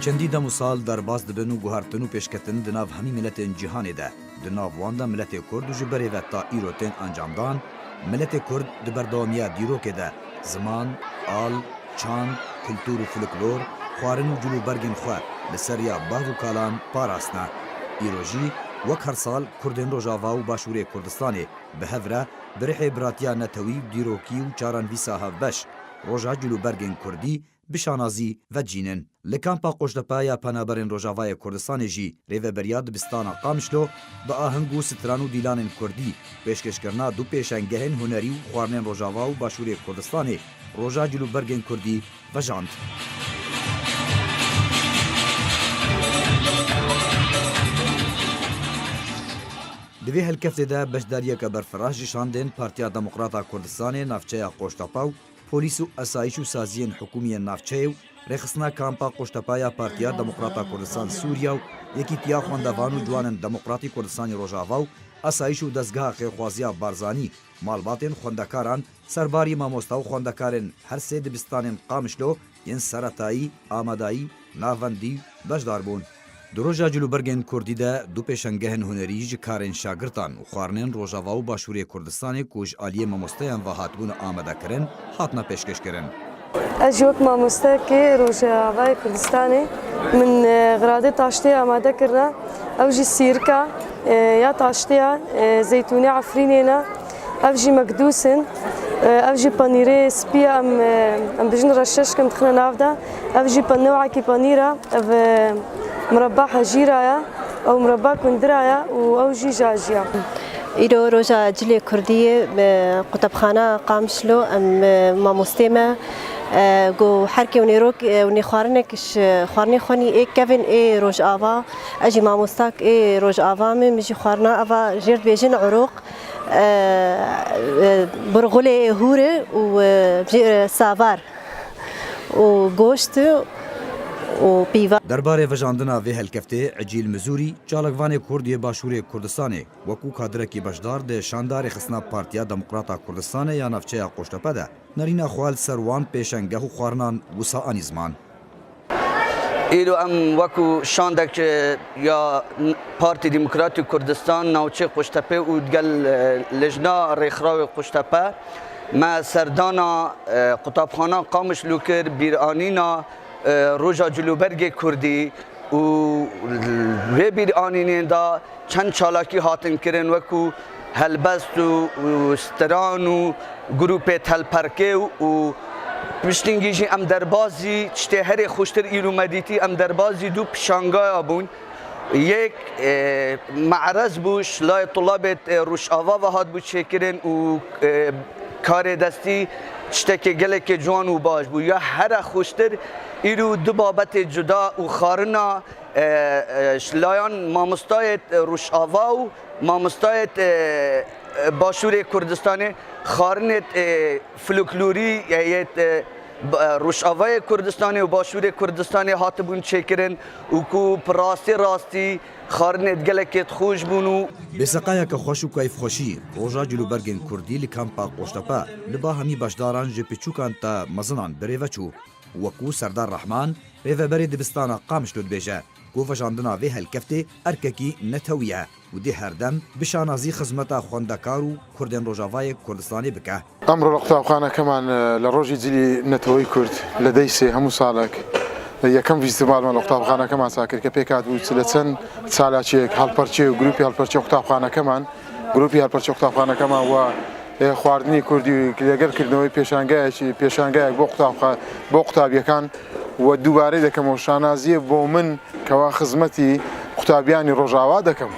چندی دم و سال درباز دبن و گوهرتن و پیشکتن دناو همی ملتین جهانی ده دناو واندا ملت کرد و جبری و تا ایروتین انجامدان ملت کرد دبردامیا دیروکه ده زمان، آل، چاند، کلتور و فلکلور خوارن و جلو برگن خواه لسریا باو و کالان پاراستنا ایروژی وک هر سال کردن روژاوا و باشوری کردستانی به هفره برح براتیا نتوی دیروکی و چاران ویسا هفبش روژا جلو برگن کردی بشانازی و جینن لکامپا قوشتپا یا پنابرین روژاوای کردستان جی ریو بریاد بستانا قامشلو با آهنگو ستران و دیلان کردی پیشکش کرنا دو پیشنگهن هنری و خوارنین روژاوا و باشوری کردستانی روژا جلو برگن کردی و جاند. دوی هلکفت ده بشداریه که برفراش شاندن پارتیا دموکراتا کردستان نافچه قوشتپاو پولیس و اسایش و سازین حکومی نافچه و رخصنا کامپا قوشتپایا پارتیا دموکراتا کردستان سوریا و یکی تیا خواندوان و جوانن دموکراتی کردستان روژاوا و اسایش و دزگاه خیخوازیا بارزانی مالباتن خوندکاران سرباری ماموستا و خوندکارن هر سه دبستانن قامشلو ین سرطایی آمادایی ناوندی بشدار بون. دروژا جلوبرگن کردی ده دو پیشنگهن هنری جی کارن شاگرتان و خوارنین روژاوا و باشوری کردستان کوش آلیه ماموستایان و هاتبون آماده کرن هاتنا پیشکش کرن. از وقت ماموستا که روژاوای کردستانی من غراده تاشتی آماده کرنا او جی سیرکا یا تاشتی زیتونی عفرینینا او جی مقدوسن او جی پانیره سپیا ام بجن رشش کم تخنا نافدا او جی پنوعه کی پانیرا مربى حجيرايا او مربى كندرايا او جي جاجيا ایرو روژا جلی کردی قطبخانه قامشلو ام ماموستیما گو حرکی و نیروک و نیخوارنکش خوارنی خونی ای کفن ای روژ آوا اجی ماموستاک ای روژ آوا میجی خوارنا آوا جرد بیجن عروق برغوله هوره و ساوار و گوشت درباره وجاندنا وی هلکفته عجیل مزوری چالکوان کردی باشوری کردستان وکو کادرکی بشدار ده شاندار خصنا پارتیا دموکراتا کردستان یا نافچه قوشتپا ده نرینا خوال سروان پیشنگه و خوارنان وسا آنیزمان ایرو ام وکو شاندک یا پارتی دموکراتی کردستان ناوچه قوشتپا و دگل لجنا ریخراو قوشتپا ما سردانا قطبخانه قامش لوکر بیرانینا روژا جلوبرگ کردی و وی بیرانین دا چند چالاکی هاتن کرن وکو هلبست و استران و گروپ تلپرکه و پشتنگیجی ام دربازی چته هر خوشتر ایرو مدیتی ام دربازی دو پشانگای بون یک معرض بوش لای طلابت روش آوا و هات بود شکرن و کار دستی چته که گله که جوان و باش بود یا هر خوشتر ایرو دو بابت جدا و خارنا شلایان مامستایت روش آوا و مامستایت باشور کردستان خارنت فلکلوری یایت روش آوای کردستانی و باشور کردستانی هاتبون چکرن و کو راستی خارنت گلکت خوش بونو بسقایا که خوش و کیف خوشی روژا جلوبرگن کردی لکامپا قوشتپا لبا همی باشداران جپچوکان تا مزنان بریوچو وکو سردار رحمان ریوبری دبستان قامشلو بیجه گو وجاندنا وی هلکفته ارککی نتویه و دی هردم بشانازی خزمتا خوندکار و کردن روژاوای کردستانی بکه امر القطابخانه كمان لروجي جيلي نتوي كرد لديسي همو صالك یکم فيستيفال مال القطابخانه كمان ساكر كبيكات وسلسن سالاتشيك هالبرشي وجروبي هالبرشي القطابخانه كمان جروبي هالبرشي القطابخانه كمان و خواردنی کردی لەگەر کردنەوەی پێشانگایەک بۆ قوتابیەکان و دووبارەی دەکەمەوە شانازیە بۆ من کەوا خزمەتی قوتابیانی ڕۆژاوا دەکەم.